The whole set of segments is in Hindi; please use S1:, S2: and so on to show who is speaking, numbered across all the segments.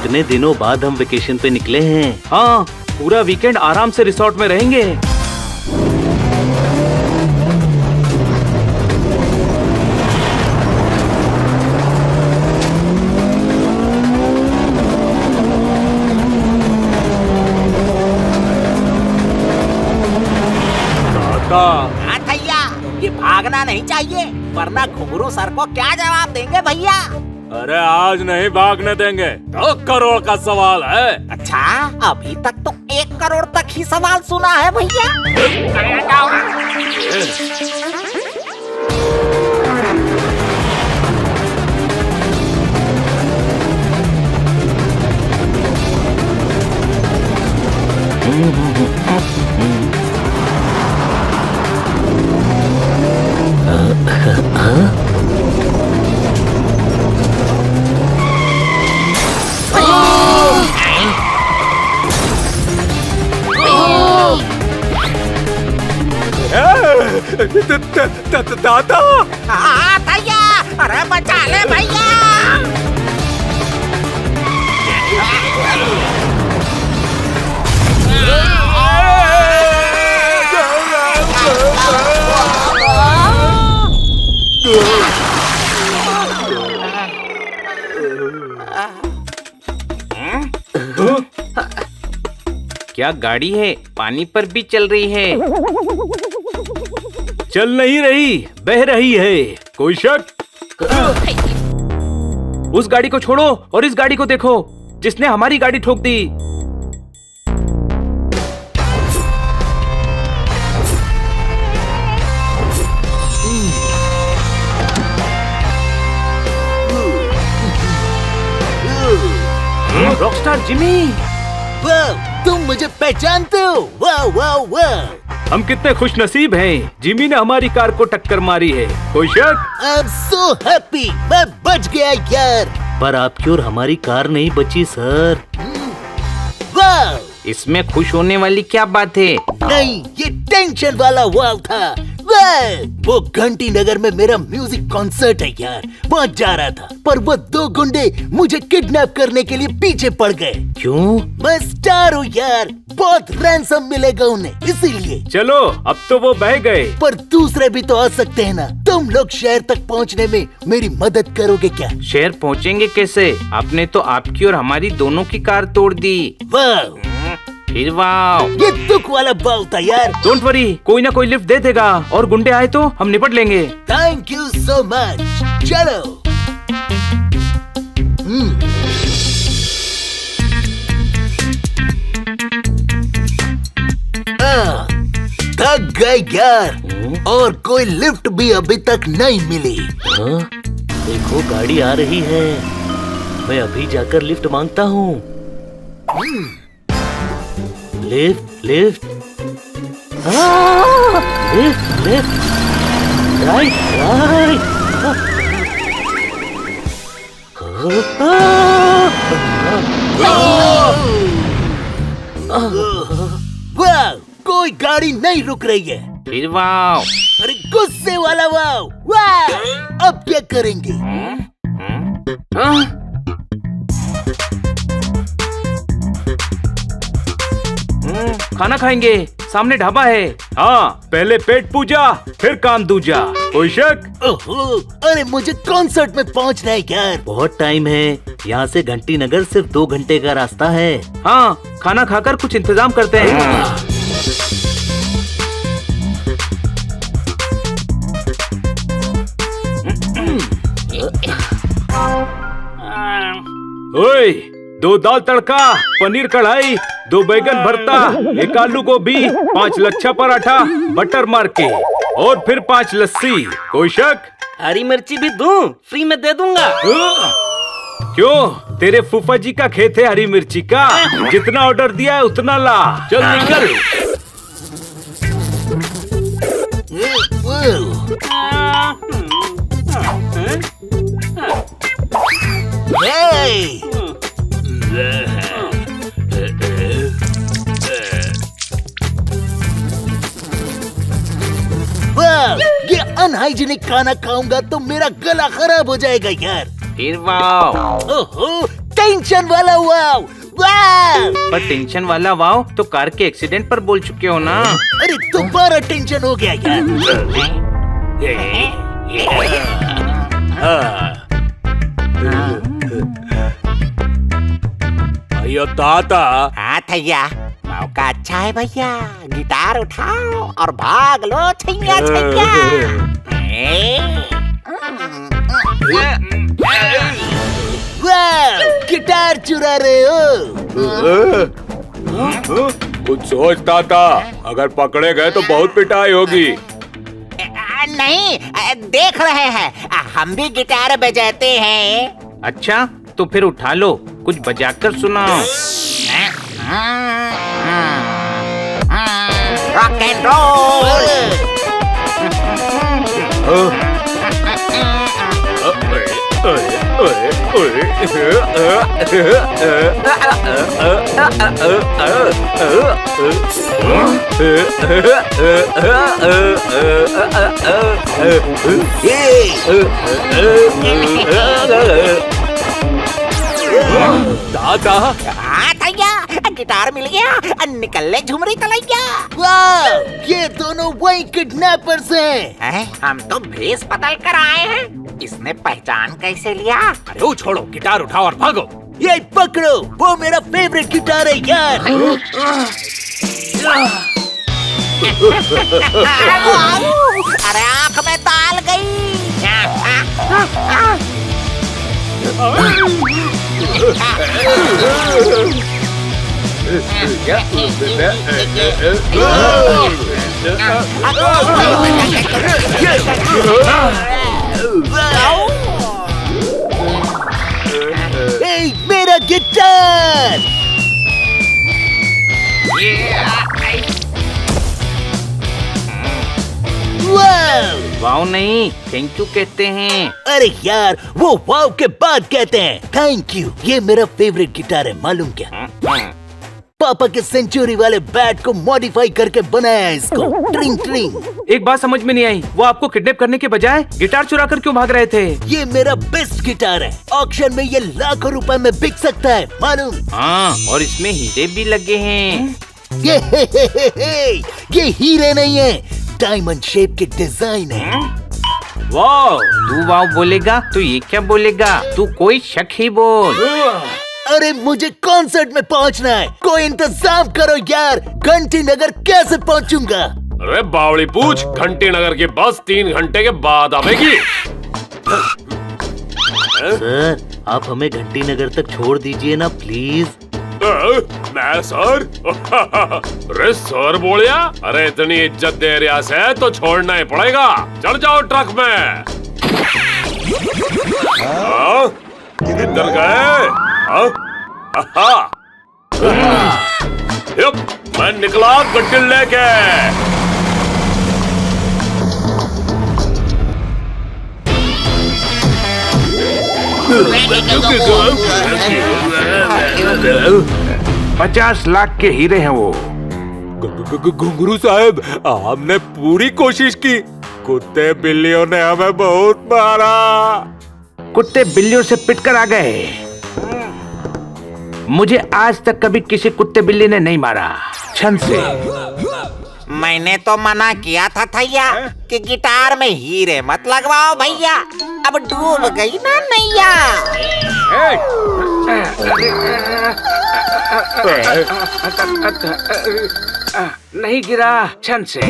S1: कितने दिनों बाद हम वेकेशन पे निकले हैं। हाँ, पूरा वीकेंड आराम से रिसोर्ट में रहेंगे।
S2: हाँ भैया, ये भागना नहीं चाहिए वरना घुंगरू सर को क्या जवाब देंगे भैया।
S3: अरे आज नहीं भागने देंगे, 2 करोड़ का सवाल है।
S2: अच्छा, अभी तक तो 1 करोड़ तक ही सवाल सुना है भैया।
S3: दादा,
S2: हाँ भैया, अरे बचा ले भैया।
S1: क्या गाड़ी है? पानी पर भी चल रही है।
S3: चल नहीं रही, बह रही है। कोई शक?
S1: उस गाड़ी को छोड़ो और इस गाड़ी को देखो, जिसने हमारी गाड़ी ठोक दी। रॉकस्टार जिमी,
S2: वाह, तुम मुझे पहचानते हो? वाह वाह वाह।
S3: हम कितने खुश नसीब हैं, जिमी ने हमारी कार को टक्कर मारी है। कोई शक?
S2: आई एम सो हैप्पी, मैं बच गया यार।
S1: पर आपकी और हमारी कार नहीं बची सर।
S2: वाह,
S1: इसमें खुश होने वाली क्या बात है?
S2: नहीं, ये टेंशन वाला वाव था। वाह, वो घंटी नगर में मेरा म्यूजिक कॉन्सर्ट है यार, पहुंच जा रहा था, पर वो 2 गुंडे मुझे किडनैप करने के लिए पीछे पड़ गए।
S1: क्यों?
S2: मैं स्टार हूँ यार, बहुत रैंसम मिलेगा उन्हें, इसीलिए।
S3: चलो, अब तो वो बह गए।
S2: पर दूसरे भी तो आ सकते हैं ना। तुम लोग शहर तक पहुँचने में मेरी मदद करोगे क्या?
S1: शहर पहुंचेंगे कैसे? आपने तो आपकी और हमारी दोनों की कार तोड़ दी।
S2: वाह,
S1: फिर वाह,
S2: ये दुख वाला वाव था यार।
S1: डोंट वरी, कोई ना कोई लिफ्ट दे देगा और गुंडे आए तो हम निपट लेंगे।
S2: Thank you so much. चलो। थक गए यार, और कोई लिफ्ट भी अभी तक नहीं मिली।
S1: हाँ? देखो गाड़ी आ रही है, मैं अभी जाकर लिफ्ट मांगता हूँ। Lift lift, lift lift, right right.
S2: वाह, कोई गाड़ी नहीं रुक रही है।
S1: फिर वाह,
S2: अरे गुस्से वाला वाव। वाह, अब क्या करेंगे?
S1: खाना खाएंगे, सामने ढाबा है।
S3: हाँ, पहले पेट पूजा, फिर काम दूजा। कोई शक?
S2: ओहो, अरे मुझे कॉन्सर्ट में पहुंचना है यार।
S1: बहुत टाइम है, यहाँ से घंटी नगर सिर्फ 2 घंटे का रास्ता है। हाँ, खाना खाकर कुछ इंतजाम करते हैं।
S3: ओए, 2 दाल तड़का, पनीर कढ़ाई, 2 बैगन भरता, 1 आलू गोभी, 5 लच्छा पराठा, बटर मार के, और फिर 5 लस्सी। कोई शक?
S1: हरी मिर्ची भी दूं? फ्री में दे दूंगा।
S3: क्यों? तेरे फूफा जी का खेत है हरी मिर्ची का, जितना ऑर्डर दिया है उतना ला। चल निकल।
S2: Hey! वाह, ये अनहाइजीनिक खाना खाऊंगा तो मेरा गला खराब हो जाएगा यार।
S1: फिर वाह,
S2: ओहो, टेंशन वाला वाव। वाव!
S1: पर टेंशन वाला वाव तो कार के एक्सीडेंट पर बोल चुके हो ना।
S2: अरे दोबारा टेंशन हो गया यार।
S3: अयो ताता,
S4: हाँ थैया, मौका अच्छा है भैया। गिटार उठाओ और भाग लो छैया छैया।
S2: वाव! गिटार चुरा रहे हो।
S3: कुछ सोच ताता, अगर पकड़े गए तो बहुत पिटाई होगी।
S4: नहीं, देख रहे हैं, हम भी गिटार बजाते हैं।
S1: अच्छा तो फिर उठा लो, कुछ बजाकर सुनाओ।
S4: Rock and roll.
S3: ताता,
S4: हाँ थैया, गिटार मिल गया, निकल ले झुमरी तलैया।
S2: वाव! ये दोनों वही किडनैपर्स हैं।
S4: हम तो भेस बदल कर आए हैं, इसने पहचान कैसे लिया?
S3: अरे वो छोड़ो, गिटार उठाओ और भागो।
S2: ये पकड़ो, वो मेरा फेवरेट गिटार है यार।
S4: अरे आँख में ताल गई।
S2: ए, मेरा गिटार। वाव!
S1: वाव नहीं, थैंक यू कहते हैं।
S2: अरे यार, वो वाव के बाद कहते हैं थैंक यू। ये मेरा फेवरेट गिटार है, मालूम क्या? पापा के सेंचुरी वाले बैट को मॉडिफाई करके बनाया है इसको। ट्रिंग ट्रिंग।
S1: एक बात समझ में नहीं आई, वो आपको किडनैप करने के बजाय गिटार चुरा कर क्यों भाग रहे थे?
S2: ये मेरा बेस्ट गिटार है, ऑक्शन में ये लाखों रुपए में बिक सकता है, मालूम?
S1: हाँ, और इसमें हीरे भी लगे हैं।
S2: ये हीरे नहीं है, डायमंड शेप के डिजाइन है।
S1: वाव! तू वाव बोलेगा तो ये क्या बोलेगा? तू कोई शक ही बोल।
S2: अरे मुझे कॉन्सर्ट में पहुंचना है, कोई इंतजाम करो यार। घंटी नगर कैसे पहुंचूंगा?
S3: अरे बावली पूछ, घंटी नगर की बस 3 घंटे के बाद आवेगी।
S2: सर, आप हमें घंटी नगर तक छोड़ दीजिए ना प्लीज।
S3: मैं सर? अरे सर बोलिया? अरे इतनी इज्जत दे रिया से तो छोड़ना ही पड़ेगा। चढ़ जाओ ट्रक में। किधर गए? मैं निकला गड्डी लेके।
S5: $50 लाख के हीरे हैं वो।
S3: घुंगरू साहब, हमने पूरी कोशिश की, कुत्ते बिल्लियों ने हमें बहुत मारा।
S5: कुत्ते बिल्लियों से पिटकर आ गए। मुझे आज तक कभी किसी कुत्ते बिल्ली ने नहीं मारा, छन से।
S4: मैंने तो मना किया था थैया कि गिटार में हीरे मत लगवाओ भैया, अब डूब गई ना नैया।
S5: नहीं गिरा, छन से।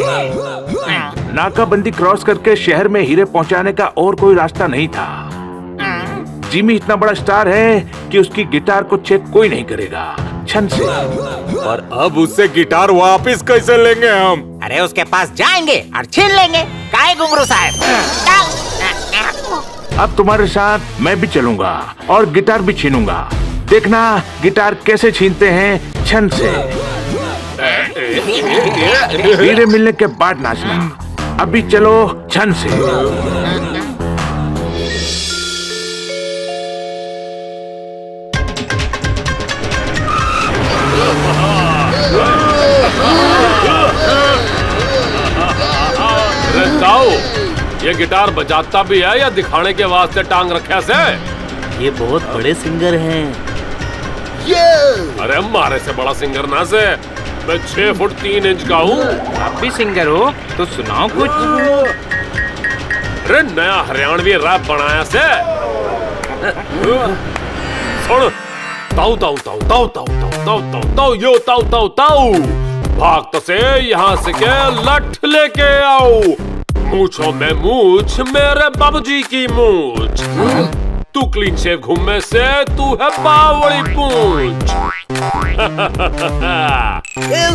S5: नाकाबंदी क्रॉस करके शहर में हीरे पहुंचाने का और कोई रास्ता नहीं था। जिमी इतना बड़ा स्टार है कि उसकी गिटार को चेक कोई नहीं करेगा, छन से।
S3: पर अब उससे गिटार वापस कैसे लेंगे हम?
S4: अरे उसके पास जाएंगे और छीन लेंगे। काय घुंगरू साहब?
S5: अब तुम्हारे साथ मैं भी चलूंगा और गिटार भी छीनूंगा। देखना गिटार कैसे छीनते हैं, छन से। हीरे मिलने के बाद नाचना। अभी चलो, छन से।
S3: ये गिटार बजाता भी है या दिखाने के वास्ते टांग रखे से?
S2: ये बहुत बड़े सिंगर हैं।
S6: अरे हमारे से बड़ा सिंगर ना से, मैं 6 फुट 3 इंच का हूँ।
S3: आप भी सिंगर हो तो सुनाओ कुछ।
S6: अरे नया हरियाणवी रैप बनाया से। सुन, ताऊ ताऊ ताऊ ताऊ ताऊ ताऊ ताऊ ताऊ यो ताऊ ताऊ ताऊ, भागत से यहाँ से के लठ लेके आओ, मूछों में मूछ मेरे बाबूजी की मूछ, तू क्लीन शेव घूमे से तू है बावड़ी पूंछ।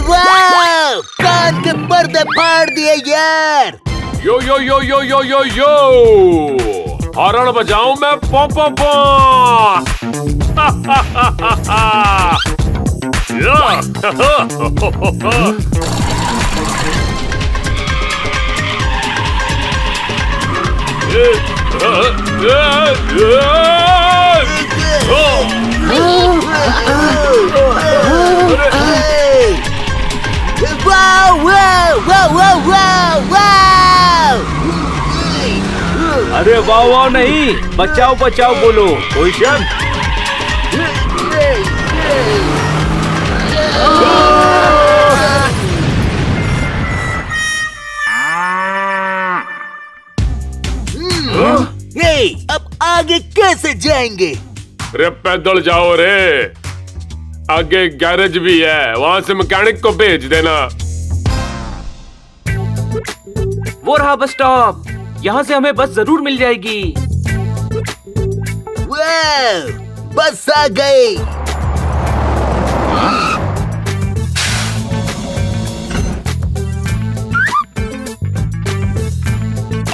S2: वाह, कान के पर्दे फाड़ दिए यार।
S6: यो यो यो यो यो यो यो, हॉर्न बजाऊं मैं पो पो पो।
S2: वाह वाह वाह वाह वाह वाह।
S3: अरे वाह वाह नहीं, बचाओ बचाओ बोलो। कोई शक?
S2: अब आगे कैसे जाएंगे?
S6: रे पैदल जाओ रे, आगे गैरेज भी है, वहाँ से मैकेनिक को भेज देना।
S3: वो रहा बस स्टॉप, यहाँ से हमें बस जरूर मिल जाएगी।
S2: वाह, बस आ गई।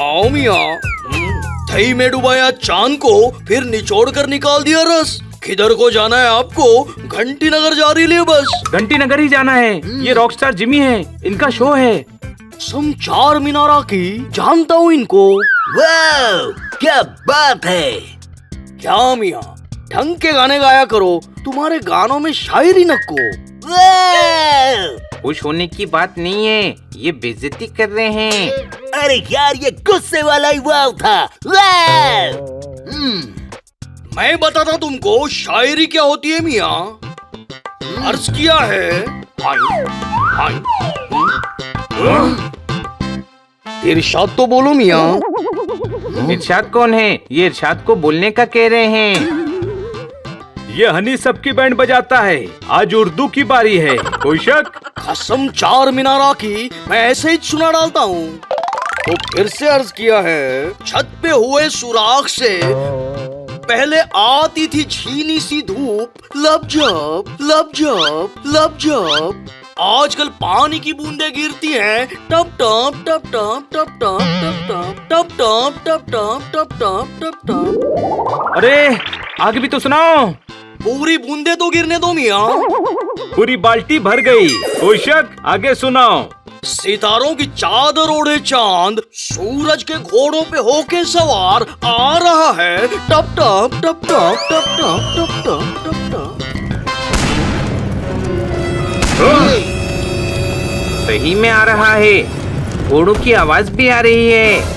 S7: आओ मियाँ, दही में डुबाया चांद को फिर निचोड़ कर निकाल दिया रस। किधर को जाना है आपको? घंटी नगर जा रही है बस।
S3: घंटी नगर ही जाना है। ये रॉकस्टार जिमी है, इनका शो है।
S7: सम 4 मीनारा की, जानता हूँ इनको।
S2: वाह, क्या बात है।
S7: क्या मियाँ, ढंग के गाने गाया करो, तुम्हारे गानों में शायरी नक्को।
S2: वाह,
S3: खुश होने की बात नहीं है, ये बेइज्जती कर रहे हैं।
S2: अरे यार, ये गुस्से वाला ही वाव था। वाह।
S7: मैं बताता तुमको शायरी क्या होती है मियाँ। अर्ज किया है, हाय हाय। इरशाद तो बोलो मियाँ।
S3: इरशाद कौन है? ये इरशाद को बोलने का कह रहे हैं। ये हनी सबकी बैंड बजाता है, आज उर्दू की बारी है। कोई शक?
S7: कसम 4 मीनारा की, मैं ऐसे ही सुना डालता हूँ। तो फिर से अर्ज किया है, छत पे हुए सुराख से पहले आती थी छीनी सी धूप, लपझप लपझप लपझप। आजकल पानी की बूंदें गिरती हैं, टप टप टप टप टप टप टप टप टप टप टप टप टप टप टप।
S3: अरे आगे भी तो सुनाओ।
S7: पूरी बूंदे तो गिरने दो मियाँ।
S3: पूरी बाल्टी भर गई। कोई शक? आगे सुनाओ।
S7: सितारों की चादर ओढ़े चांद सूरज के घोड़ों पे होके सवार आ रहा है, टप टप टप टप टप टप टप टप टप।
S3: सही में आ रहा है, घोड़ों की आवाज भी आ रही है।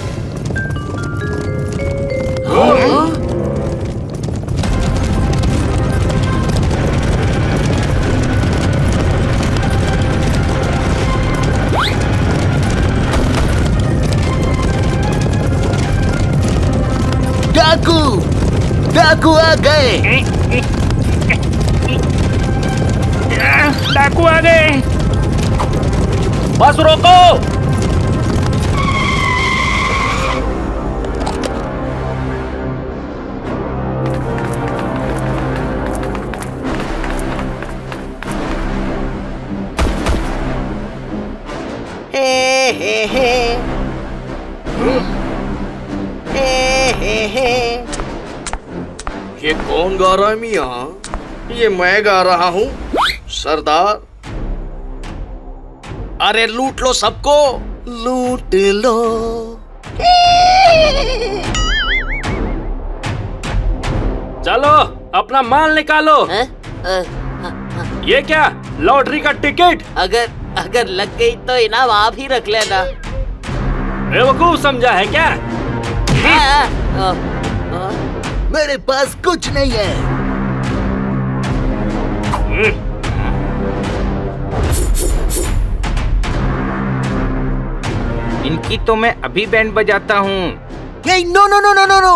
S2: डाकू, डाकू आ गए।
S3: डाकू आ गए। बस रोको।
S2: हे हे हे हे हे।
S7: ये कौन गा रहा है मियाँ? ये मैं गा रहा हूँ सरदार। अरे लूट लो सबको, लूट लो।
S3: चलो अपना माल निकालो। ये क्या, लॉटरी का टिकट?
S8: अगर लग गई तो इनाम आप ही रख लेना।
S3: बेवकूफ समझा है क्या?
S2: मेरे पास कुछ नहीं है।
S1: इनकी तो मैं अभी बैंड बजाता हूँ।
S2: ये no no no no no no,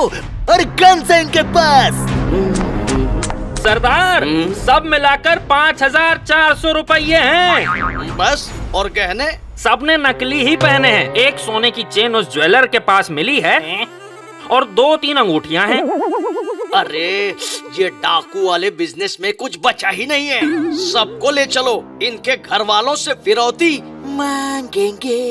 S2: अरे गन्स है इनके पास।
S3: सरदार, सब मिलाकर 5,400 रुपये हैं।
S7: बस, और गहने?
S9: सबने नकली ही पहने हैं। एक सोने की चेन उस ज्वेलर के पास मिली है और 2-3 अंगूठियां हैं।
S7: अरे ये डाकू वाले बिजनेस में कुछ बचा ही नहीं है। सबको ले चलो, इनके घर वालों से फिरौती मांगेंगे।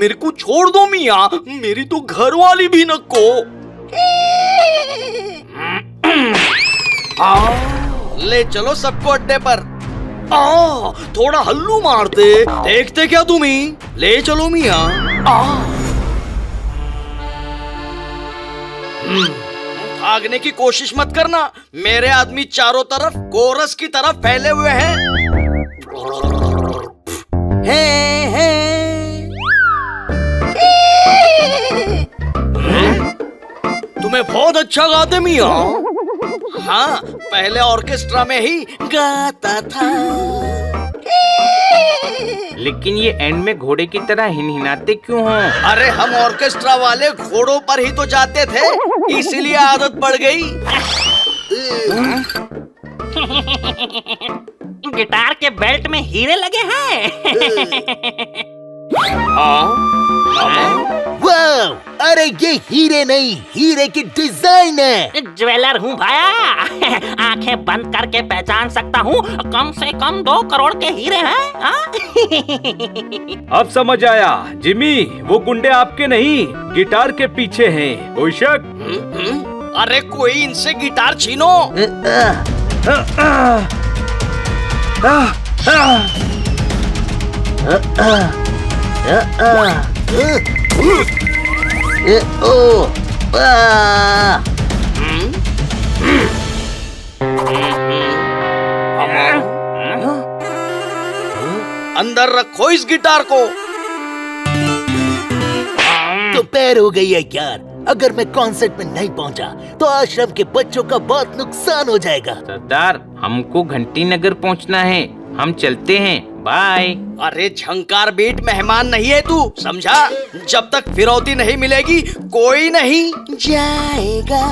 S7: मेरे को छोड़ दो मियाँ, मेरी तो घर वाली भी नको। ले चलो सबको अड्डे पर। थोड़ा हल्लू मारते, देखते क्या तुम ही। ले चलो मियाँ। भागने की कोशिश मत करना, मेरे आदमी चारों तरफ कोरस की तरफ फैले हुए हैं। तुम्हें बहुत अच्छा गाते मियाँ। हाँ, पहले ऑर्केस्ट्रा में ही गाता था।
S1: लेकिन ये एंड में घोड़े की तरह हिनहिनाते क्यों हैं?
S7: अरे हम ऑर्केस्ट्रा वाले घोड़ों पर ही तो जाते थे, इसीलिए आदत पड़ गई।
S9: गिटार के बेल्ट में हीरे लगे हैं।
S2: वाह, अरे ये हीरे नहीं, हीरे की डिजाइन है।
S9: ज्वेलर हूँ भाया, आंखें बंद करके पहचान सकता हूँ। कम से कम 2 करोड़ के हीरे हैं।
S3: अब समझ आया जिमी, वो गुंडे आपके नहीं, गिटार के पीछे हैं। कोई शक?
S7: अरे कोई इनसे गिटार छीनो। अंदर रखो इस गिटार को।
S2: दोपहर हो गई है यार, अगर मैं कॉन्सर्ट में नहीं पहुंचा तो आश्रम के बच्चों का बहुत नुकसान हो जाएगा।
S1: सरदार, हमको घंटी नगर पहुंचना है, हम चलते हैं। बाय।
S7: अरे झंकार बेट मेहमान नहीं है तू, समझा? जब तक फिरौती नहीं मिलेगी कोई नहीं जाएगा।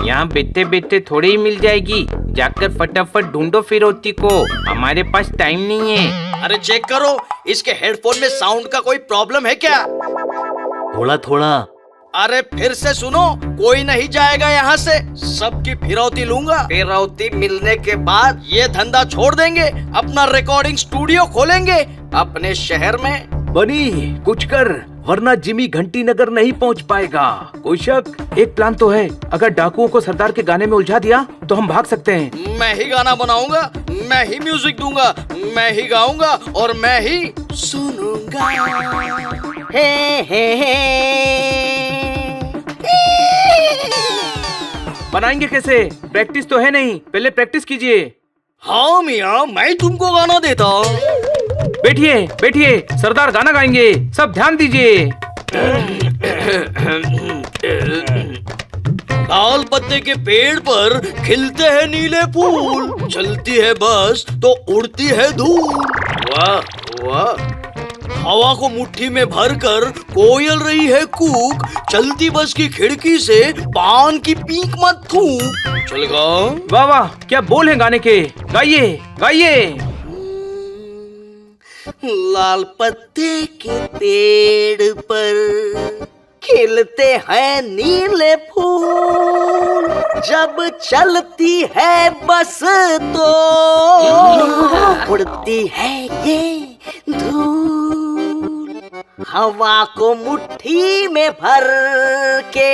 S1: यहाँ बैठे बैठे थोड़ी ही मिल जाएगी, जाकर फटाफट ढूंढो फिरौती को, हमारे पास टाइम नहीं है।
S7: अरे चेक करो, इसके हेडफोन में साउंड का कोई प्रॉब्लम है क्या?
S2: थोड़ा थोड़ा।
S7: अरे फिर से सुनो, कोई नहीं जाएगा यहाँ से, सबकी फिरौती लूंगा। फिरौती मिलने के बाद ये धंधा छोड़ देंगे, अपना रिकॉर्डिंग स्टूडियो खोलेंगे अपने शहर में।
S3: बनी कुछ कर, वरना जिमी घंटी नगर नहीं पहुंच पाएगा। कोई शक? एक प्लान तो है, अगर डाकुओं को सरदार के गाने में उलझा दिया तो हम भाग सकते हैं।
S7: मैं ही गाना बनाऊंगा, मैं ही म्यूजिक दूंगा, मैं ही गाऊंगा और मैं ही सुनूंगा।
S3: बनाएंगे कैसे? प्रैक्टिस तो है नहीं, पहले प्रैक्टिस कीजिए।
S7: हाँ मियाँ, मैं तुमको गाना देता हूँ।
S3: बैठिए बैठिए, सरदार गाना गाएंगे, सब ध्यान दीजिए।
S7: लाल पत्ते के पेड़ पर खिलते हैं नीले फूल, चलती है बस तो उड़ती है धूल। वाह वाह, हवा को मुट्ठी में भरकर कोयल रही है कूक, चलती बस की खिड़की से पान की पीक मत थूक। चल गाओ।
S3: वाह वाह, क्या बोल है गाने के, गाइए गाइए।
S7: लाल पत्ते के पेड़ पर खिलते हैं नीले फूल, जब चलती है बस तो उड़ती है ये धूल। हवा को मुट्ठी में भर के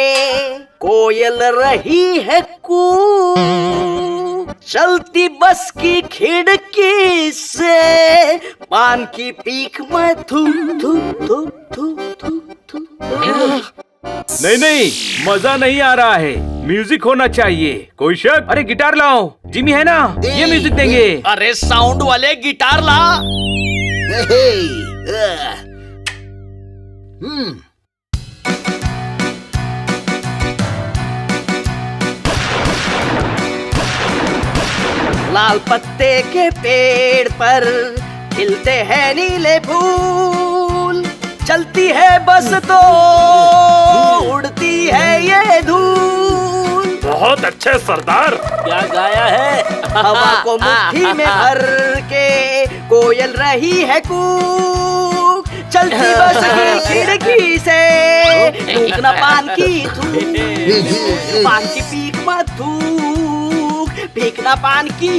S7: कोयल रही है कूक, चलती बस की खिड़की से पान की पीक में थू थू थू थू थू थू।
S3: नहीं नहीं, मजा नहीं आ रहा है, म्यूजिक होना चाहिए। कोई शक? अरे गिटार लाओ, जिमी है ना, ये म्यूजिक देंगे।
S7: अरे साउंड वाले गिटार ला। लाल पत्ते के पेड़ पर खिलते हैं नीले फूल, चलती है बस तो उड़ती है ये धूल।
S6: बहुत अच्छे सरदार।
S8: क्या गाया है?
S7: हवा को मुट्ठी में भर के कोयल रही है कूक, चलती बस की खिड़की से थूकना पान की थूक, पान की पीक मत थूक, फेंकना पान की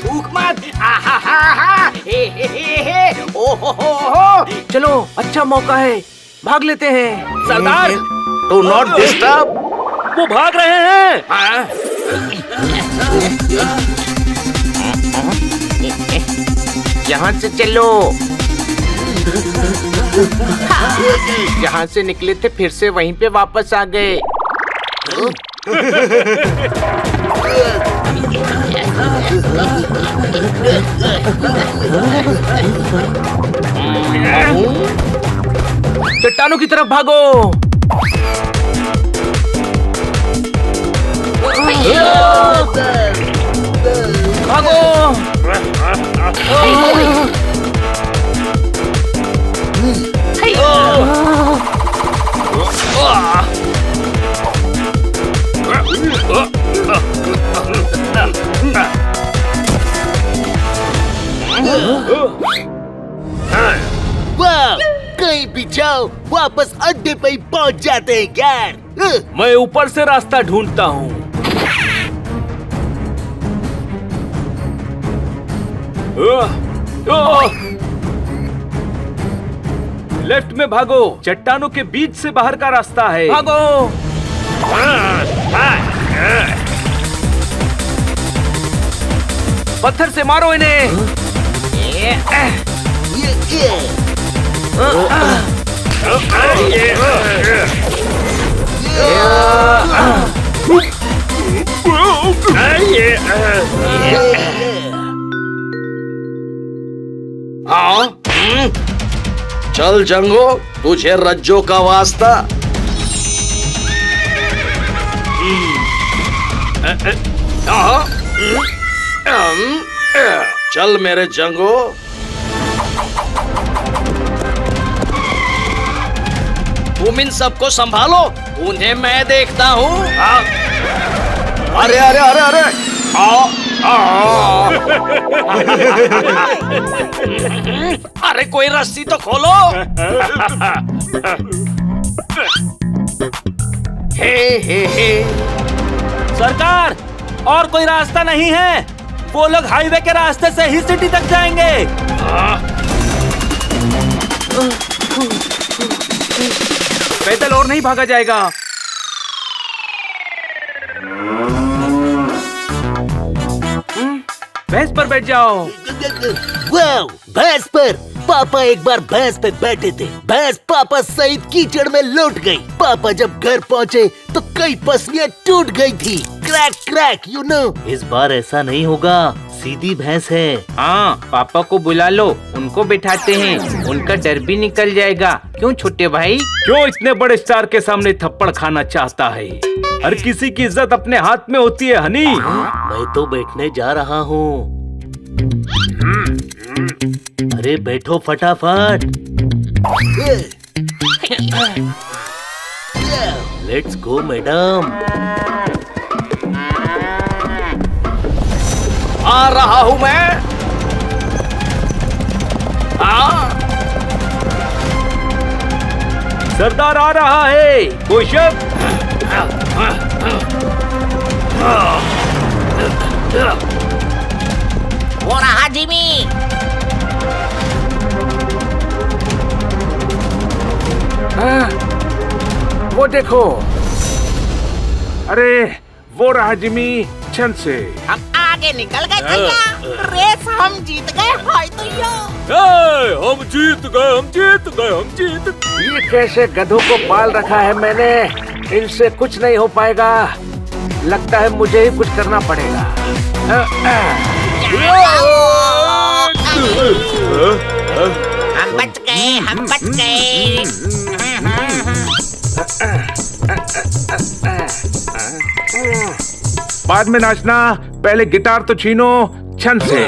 S7: थूक मत। आहा हा हा हे ओ हो।
S5: चलो अच्छा मौका है, भाग लेते हैं।
S9: सरदार,
S5: डू नॉट डिस्टर्ब।
S9: वो भाग रहे हैं।
S1: यहाँ से चलो। जहाँ से निकले थे फिर से वहीं पे वापस आ गए।
S5: चट्टानों की तरफ भागो। भागो।
S2: वाह, कहीं भी जाओ वापस अड्डे पे ही पहुंच जाते हैं यार।
S3: मैं ऊपर से रास्ता ढूंढता हूँ। लेफ्ट में भागो, चट्टानों के बीच से बाहर का रास्ता है।
S5: भागो। पत्थर से मारो इन्हें।
S7: हाँ? चल जंगो, तुझे रज्जो का वास्ता। चल मेरे जंगो। तुम इन सबको संभालो, उन्हें मैं देखता हूँ। अरे अरे अरे अरे अरे कोई रस्सी तो खोलो। हे।
S9: सरकार, और कोई रास्ता नहीं है। वो लोग हाईवे के रास्ते से ही सिटी तक जाएंगे।
S5: पैदल और नहीं भागा जाएगा। भैंस पर बैठ जाओ।
S2: वाह, भैंस पर। पापा एक बार भैंस पे बैठे थे, भैंस पापा सहित कीचड़ में लौट गई। पापा जब घर पहुँचे तो कई पसलियाँ टूट गई थी। Crack crack you know.
S8: इस बार ऐसा नहीं होगा, सीधी भैंस है।
S1: हाँ, पापा को बुला लो, उनको बिठाते हैं, उनका डर भी निकल जाएगा। क्यों छोटे भाई?
S3: क्यों इतने बड़े स्टार के सामने थप्पड़ खाना चाहता है? हर किसी की इज्जत अपने हाथ में होती है हनी।
S8: मैं तो बैठने जा रहा हूँ। अरे बैठो फटाफट। Let's go madam.
S7: आ रहा हूँ मैं।
S3: सरदार आ रहा है, कोई शक?
S4: वो रहा जिमी।
S5: वो देखो। अरे वो रहा जिमी, छन से।
S4: हम आगे निकल गए भैया, रेस हम जीत गए। हाय तो यो।
S6: हम जीत गए।
S5: ये कैसे गधों को पाल रखा है मैंने, इनसे कुछ नहीं हो पाएगा। लगता है मुझे ही कुछ करना पड़ेगा।
S4: हम बच गए।
S5: बाद में नाचना, पहले गिटार तो छीनो छन से।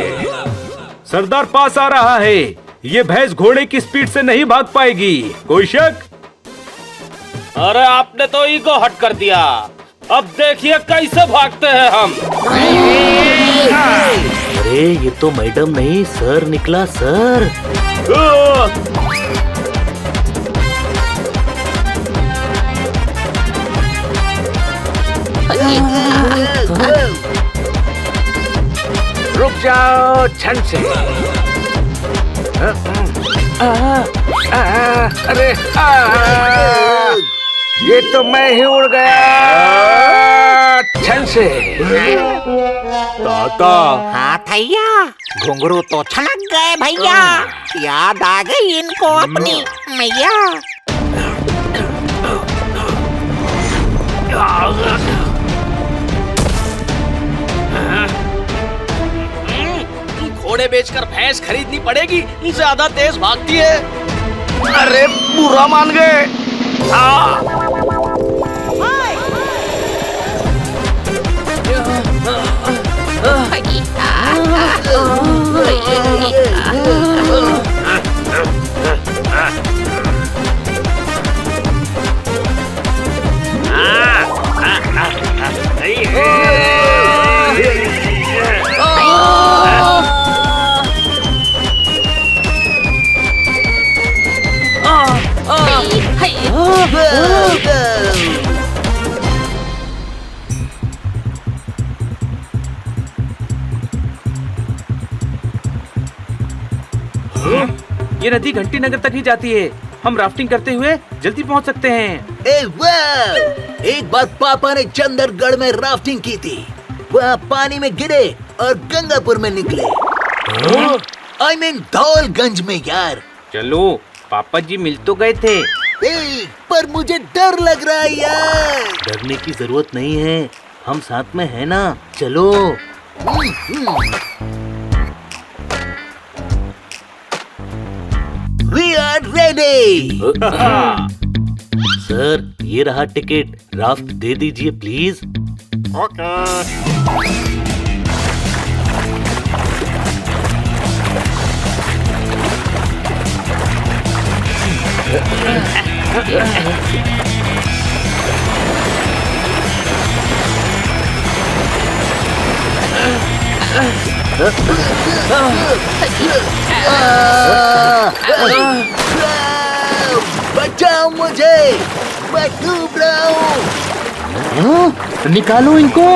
S3: सरदार पास आ रहा है। ये भैंस घोड़े की स्पीड से नहीं भाग पाएगी, कोई शक?
S9: अरे आपने तो ईगो हट कर दिया। अब देखिए कैसे भागते हैं हम।
S2: अरे ये तो मैडम नहीं सर निकला सर।
S5: रुक जाओ छन से। अरे ये तो मैं ही उड़ गया छन से।
S3: ताता,
S4: हाँ थैया, घुंघरू तो छनक गए भैया। याद आ गई इनको अपनी मैया।
S7: घोड़े बेचकर भैंस खरीदनी पड़ेगी, ज्यादा तेज भागती है। अरे बुरा मान गए।
S1: ये नदी घंटी नगर तक ही जाती है। हम राफ्टिंग करते हुए जल्दी पहुंच सकते हैं।
S2: ए वाह! एक बार पापा ने चंदरगढ़ में राफ्टिंग की थी। वहाँ पानी में गिरे और गंगापुर में निकले। आई मीन धौलगंज में यार।
S1: चलो, पापा जी मिल तो गए थे।
S2: पर मुझे डर लग रहा है यार। डरने की जरूरत नहीं है, हम साथ में है ना। चलो। We are ready. सर, ये रहा टिकट। राफ्ट दे दीजिए प्लीज। बचाओ मुझे, मैं डूब रहा हूँ। निकालो इनको।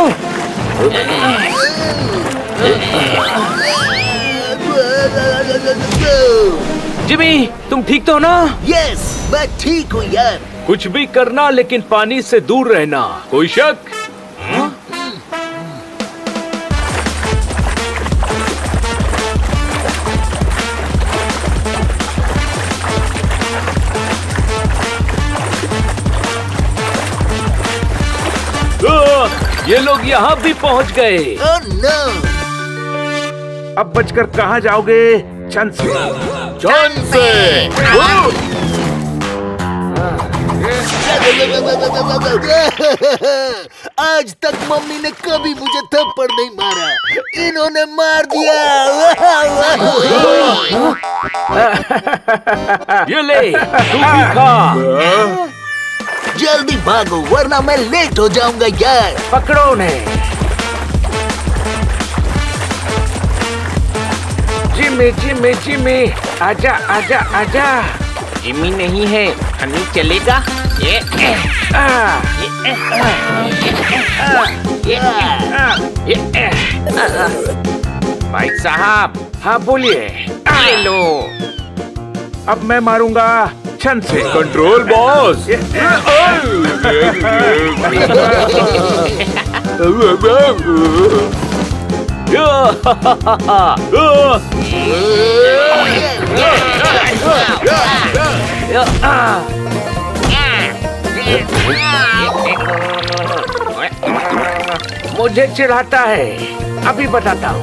S1: जिमी, तुम ठीक तो हो ना?
S2: यस, मैं ठीक हूँ यार।
S3: कुछ भी करना लेकिन पानी से दूर रहना, कोई शक? ये लोग यहाँ भी पहुँच गए।
S2: Oh no!
S5: अब बचकर कहाँ जाओगे छन से?
S3: जान से।
S2: आज तक मम्मी ने कभी मुझे थप्पड़ नहीं मारा, इन्होंने मार दिया।
S3: ये ले, तू भी खा।
S2: जल्दी भागो वरना मैं लेट हो जाऊंगा यार।
S5: पकड़ो उन्हें। जिमी जिमी जिमी, आजा आजा आजा।
S1: जिमी नहीं है, हनी चलेगा। भाई साहब,
S5: हाँ बोलिए।
S1: ये लो।
S5: अब मैं मारूंगा छन से।
S3: Control boss.
S5: मुझे चिढ़ाता है, अभी बताता हूँ।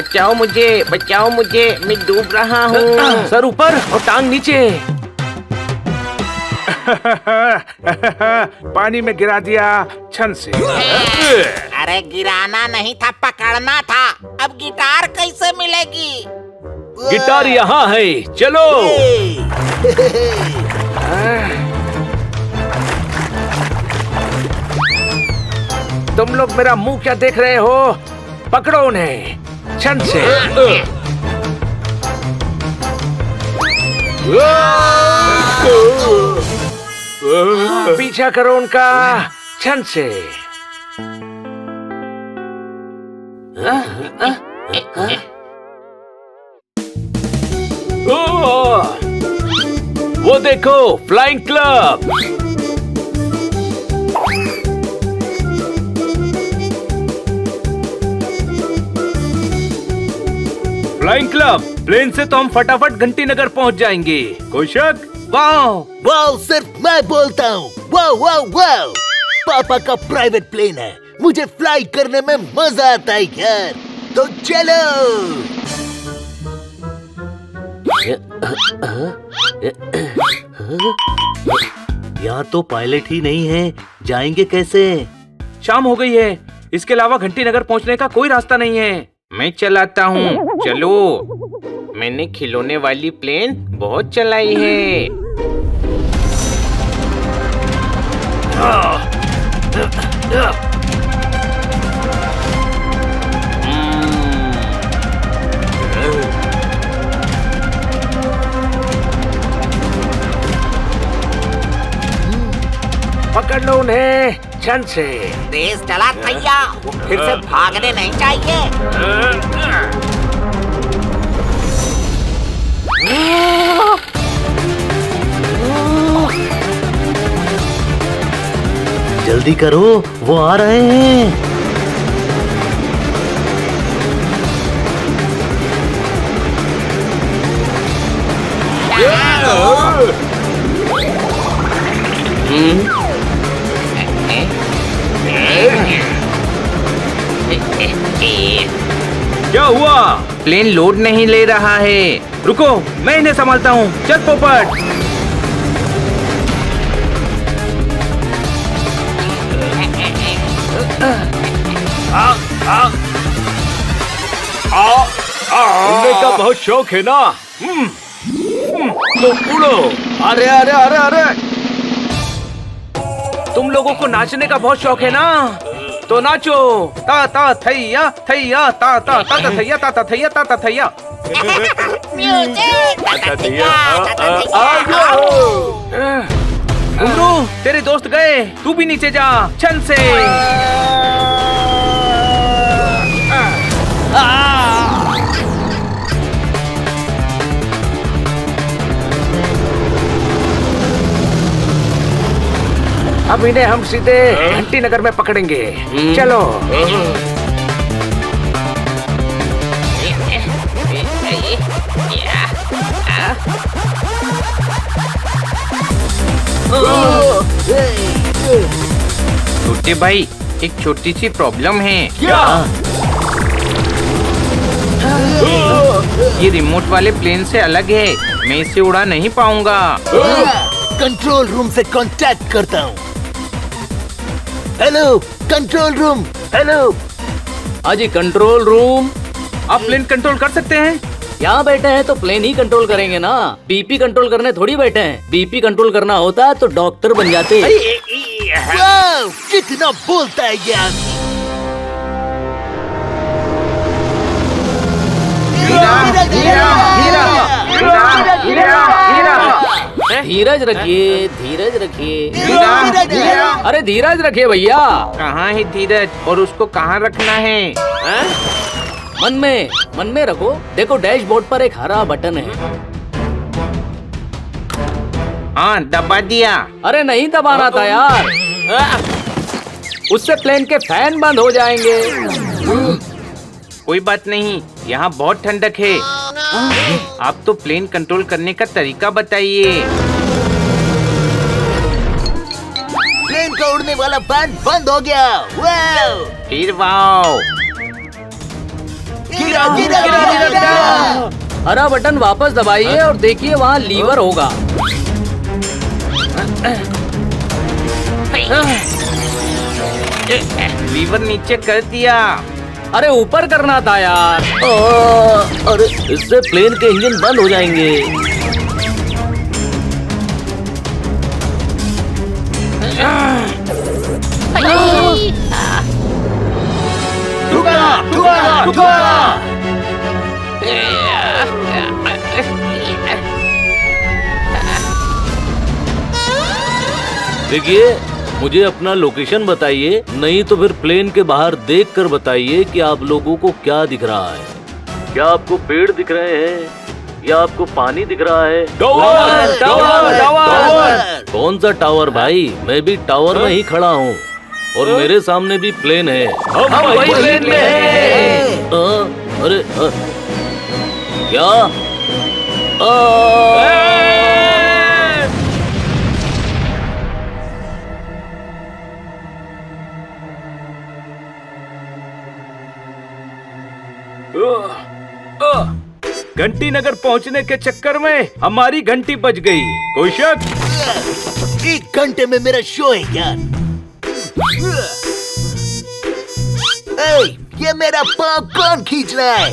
S1: बचाओ मुझे, मैं डूब रहा हूँ।
S9: सर ऊपर और टांग नीचे।
S5: पानी में गिरा दिया छन से।
S4: अरे गिराना नहीं था, पकड़ना था। अब गिटार कैसे मिलेगी?
S3: गिटार यहाँ है, चलो।
S5: तुम लोग मेरा मुंह क्या देख रहे हो? पकड़ो उन्हें छन से। पीछा करो उनका छन से।
S3: वो देखो, flying club. Flying club plane से तो हम फटाफट घंटी नगर पहुंच जाएंगे। कोई शक?
S2: वाओ वाओ, सिर्फ मैं बोलता हूँ वाओ वाओ वाओ। पापा का प्राइवेट प्लेन है, मुझे फ्लाई करने में मजा आता है यार। तो चलो।
S7: यहाँ तो पायलट ही नहीं है, जाएंगे कैसे?
S3: शाम हो गई है, इसके अलावा घंटी नगर पहुंचने का कोई रास्ता नहीं है।
S1: मैं चलाता हूँ, चलो। मैंने खिलौने वाली प्लेन बहुत चलाई है।
S5: पकड़ लो उन्हें छन से।
S4: तेज चला भैया, वो फिर से भागने नहीं चाहिए।
S7: जल्दी करो, वो आ रहे हैं।
S3: क्या हुआ?
S1: प्लेन लोड नहीं ले रहा है।
S3: रुको, मैं इन्हें संभालता हूँ। चल पोपट। उड़ने का बहुत शौक है ना? तो उड़ो।
S5: अरे अरे अरे अरे, तुम लोगों को नाचने का बहुत शौक है ना? तो नाचो। ता ता थैया थैया, ता ता ता ता थैया, ता ता थैया, ता ता थैया।
S4: म्यूजिक।
S5: घुंगरू, तेरे दोस्त गए, तू भी नीचे जा छन से। अब इन्हें हम सीधे घंटी नगर में पकड़ेंगे। चलो।
S1: छोटे भाई, एक छोटी सी प्रॉब्लम है।
S3: क्या?
S1: ये रिमोट वाले प्लेन से अलग है, मैं इसे उड़ा नहीं पाऊंगा।
S2: कंट्रोल रूम से कांटेक्ट करता हूँ। Hello control room, hello.
S8: हाँ जी, कंट्रोल रूम।
S5: आप प्लेन कंट्रोल कर सकते हैं?
S8: यहाँ बैठे हैं तो प्लेन ही कंट्रोल करेंगे ना। बीपी कंट्रोल करने थोड़ी बैठे हैं। बीपी कंट्रोल करना होता तो डॉक्टर बन जाते।
S2: वाओ, कितना बोलता है ये आदमी।
S8: धीरज रखिए, धीरज रखिए। अरे धीरज रखिए भैया।
S1: कहाँ है धीरज और उसको कहाँ रखना है?
S8: मन में रखो। देखो डैशबोर्ड पर एक हरा बटन है।
S1: हाँ, दबा दिया।
S8: अरे नहीं दबाना था यार, उससे प्लेन के फैन बंद हो जाएंगे।
S1: कोई बात नहीं, यहाँ बहुत ठंडक है। आप तो प्लेन कंट्रोल करने का तरीका बताइए।
S2: प्लेन का उड़ने वाला फैन बंद हो गया। वाओ,
S1: फिर वाओ।
S2: गिरा गिरा
S8: हरा बटन वापस दबाइए और देखिए वहाँ लीवर होगा।
S1: लीवर नीचे कर दिया।
S8: अरे ऊपर करना था यार।
S10: अरे इससे प्लेन के इंजन बंद हो जाएंगे। देखिए, मुझे अपना लोकेशन बताइए, नहीं तो फिर प्लेन के बाहर देखकर बताइए कि आप लोगों को क्या दिख रहा है। क्या आपको पेड़ दिख रहे हैं या आपको पानी दिख रहा है?
S3: Tower, tower, tower.
S10: कौन सा टावर भाई? मैं भी टावर में ही खड़ा हूँ और मेरे सामने भी प्लेन है।
S3: हम वही प्लेन में हैं।
S10: अरे क्या?
S3: घंटी नगर पहुंचने के चक्कर में हमारी घंटी बज गई। कोई शक?
S2: 1 घंटे में मेरा शो है यार। ये मेरा पाँव कौन खींच रहा है?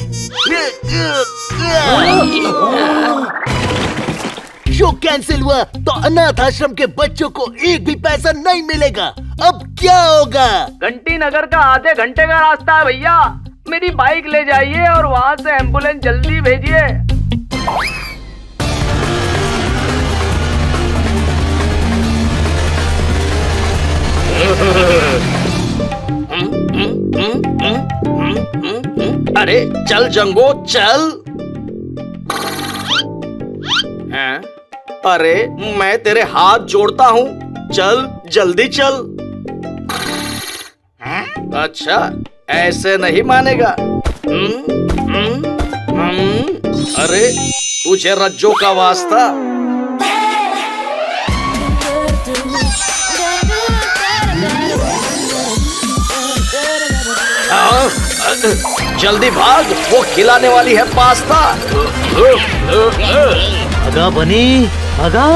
S2: शो कैंसिल हुआ तो अनाथ आश्रम के बच्चों को एक भी पैसा नहीं मिलेगा। अब क्या होगा?
S8: घंटी नगर का आधे घंटे का रास्ता है भैया। मेरी बाइक ले जाइए और वहाँ से एम्बुलेंस जल्दी भेजिए।
S7: अरे चल जंगो चल। अरे मैं तेरे हाथ जोड़ता हूँ, चल जल्दी चल। अच्छा ऐसे नहीं मानेगा। अरे तुझे रज्जो का वास्ता। जल्दी भाग, वो खिलाने वाली है पास्ता।
S10: भगा बनी, भगा।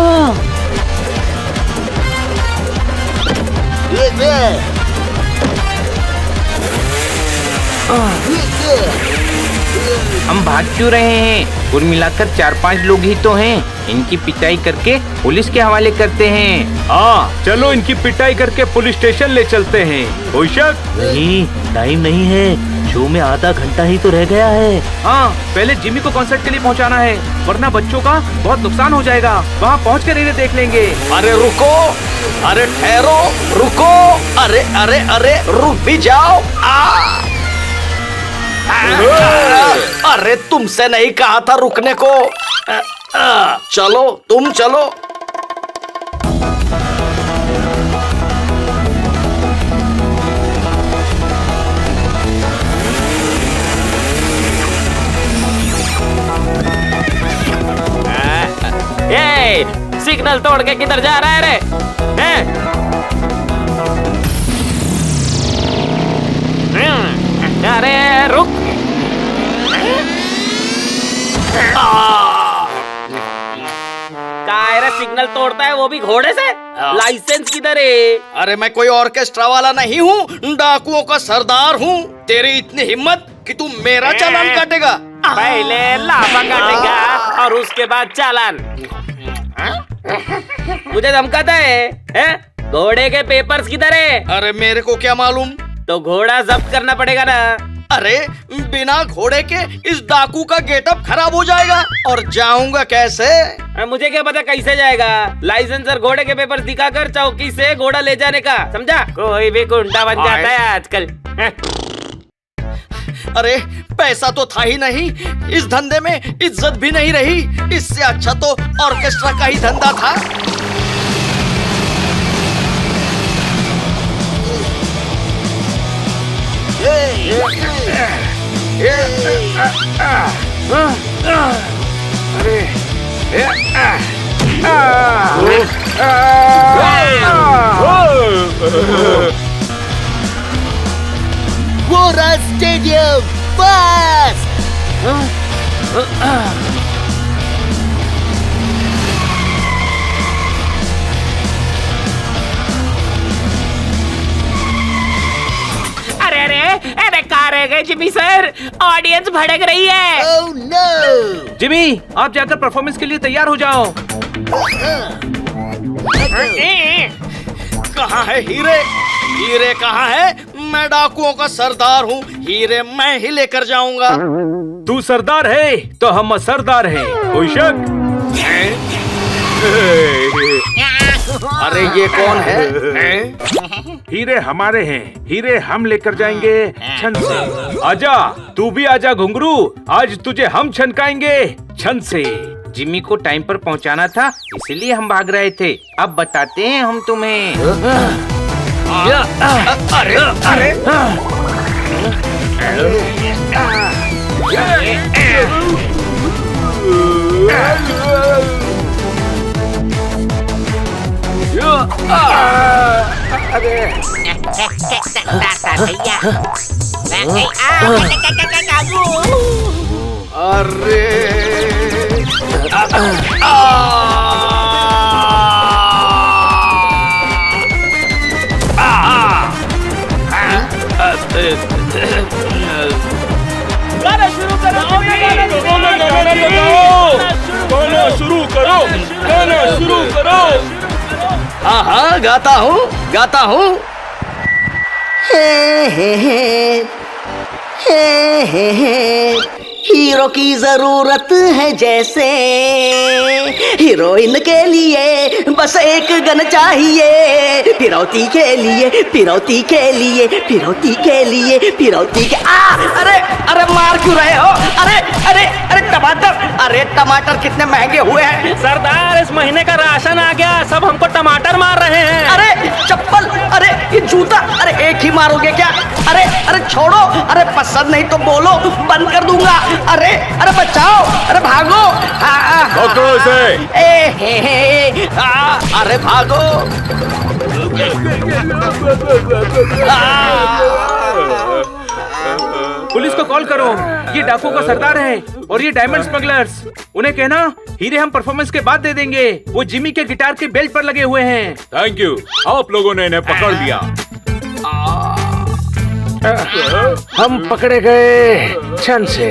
S1: हम भाग क्यों रहे हैं? कुल मिलाकर 4-5 लोग ही तो हैं। इनकी पिटाई करके पुलिस के हवाले करते हैं।
S3: हाँ चलो इनकी पिटाई करके पुलिस स्टेशन ले चलते हैं। कोई शक?
S10: नहीं, टाइम नहीं है। शो में आधा घंटा ही तो रह गया है।
S3: हाँ पहले जिमी को कॉन्सर्ट के लिए पहुंचाना है, वरना बच्चों का बहुत नुकसान हो जाएगा। वहाँ पहुँच कर इन्हें देख लेंगे।
S7: अरे रुको, अरे ठहरो, रुको। अरे अरे अरे रुक भी जाओ। अरे तुमसे नहीं कहा था रुकने को। चलो तुम चलो।
S9: सिग्नल तोड़ के किधर जा रहा है रे? अरे रुक। कायरा सिग्नल तोड़ता है वो भी घोड़े से? लाइसेंस किधर है?
S7: अरे मैं कोई ऑर्केस्ट्रा वाला नहीं हूँ, डाकुओं का सरदार हूँ। तेरी इतनी हिम्मत कि तू मेरा चालान काटेगा?
S9: पहले लाफा काटेगा और उसके बाद चालान। मुझे धमकाता है? घोड़े के पेपर्स किधर है?
S7: अरे मेरे को क्या मालूम।
S9: तो घोड़ा जब्त करना पड़ेगा ना।
S7: अरे बिना घोड़े के इस डाकू का गेटअप खराब हो जाएगा और जाऊंगा कैसे?
S9: मुझे क्या पता कैसे जाएगा। लाइसेंस और घोड़े के पेपर दिखाकर चौकी से घोड़ा ले जाने का, समझा? कोई भी गुंडा बन जाता है आजकल।
S7: अरे पैसा तो था ही नहीं, इस धंधे में इज्जत भी नहीं रही। इससे अच्छा तो ऑर्केस्ट्रा का ही धंधा था।
S2: वो रहा स्टेडियम, बस।
S9: गए जिमी सर, ऑडियंस भड़क रही है।
S2: Oh no!
S1: जिमी, आप जाकर परफॉर्मेंस के लिए तैयार हो जाओ।
S7: कहाँ है हीरे? हीरे कहाँ है? मैं डाकुओं का सरदार हूँ, हीरे मैं ही लेकर जाऊंगा।
S3: तू सरदार है तो हम सरदार हैं, कोई शक?
S7: अरे ये कौन है?
S5: हीरे हमारे हैं, हीरे हम लेकर जाएंगे छन से।
S3: आजा, तू भी आजा घुंगरू, आज तुझे हम छनकाएंगे छन से।
S1: जिमी को टाइम पर पहुंचाना था, इसलिए हम भाग रहे थे। अब बताते हैं हम तुम्हें।
S7: अरे अरे
S9: गाना शुरू करो,
S6: गाना शुरू करो, गाना शुरू करो।
S7: हाँ हाँ गाता हूँ, गाता हूँ। हीरो की जरूरत है जैसे हीरोइन के लिए बस एक गन चाहिए। फिरौती के लिए, फिरौती के लिए, फिरौती के लिए, फिरौती के अरे अरे मार क्यों रहे हो? अरे अरे अरे टमाटर, अरे टमाटर कितने महंगे हुए हैं।
S9: सरदार इस महीने का राशन आ गया, सब हमको टमाटर मार रहे हैं।
S7: अरे चप्पल, अरे ये जूता, अरे एक ही मारोगे क्या? अरे अरे छोड़ो, अरे पसंद नहीं तो बोलो, बंद कर दूंगा। अरे अरे बचाओ, अरे भागो।
S6: पकड़ो इसे।
S7: अरे भागो।
S1: पुलिस को कॉल करो, ये डाकू का सरदार है और ये डायमंड स्मगलर्स। उन्हें कहना हीरे हम परफॉर्मेंस के बाद दे देंगे, वो जिमी के गिटार के बेल्ट पर लगे हुए हैं।
S3: थैंक यू, आप लोगों ने इन्हें पकड़ लिया।
S5: हम पकड़े गए छन से।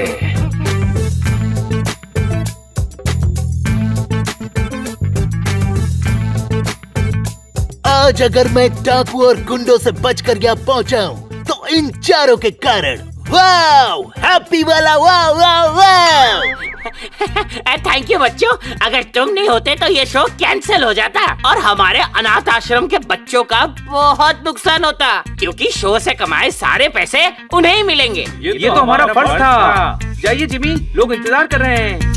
S2: आज अगर मैं डाकू और गुंडों से बचकर यहाँ पहुँचा हूँ तो इन चारों के कारण। वाओ, हैप्पी वाला wow wow wow.
S9: Thank you बच्चों, अगर तुम नहीं होते तो ये शो कैंसिल हो जाता और हमारे अनाथ आश्रम के बच्चों का बहुत नुकसान होता, क्योंकि शो से कमाए सारे पैसे उन्हें ही मिलेंगे।
S1: ये तो हमारा फर्ज था। जाइए जिमी, लोग इंतजार कर रहे हैं।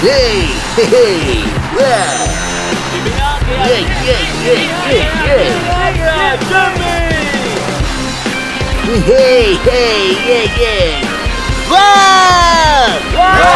S2: Hey, hey, hey, wow. Yeah, yeah, yeah, yeah, yeah. Hey, hey, yeah, yeah. Wow! Wow!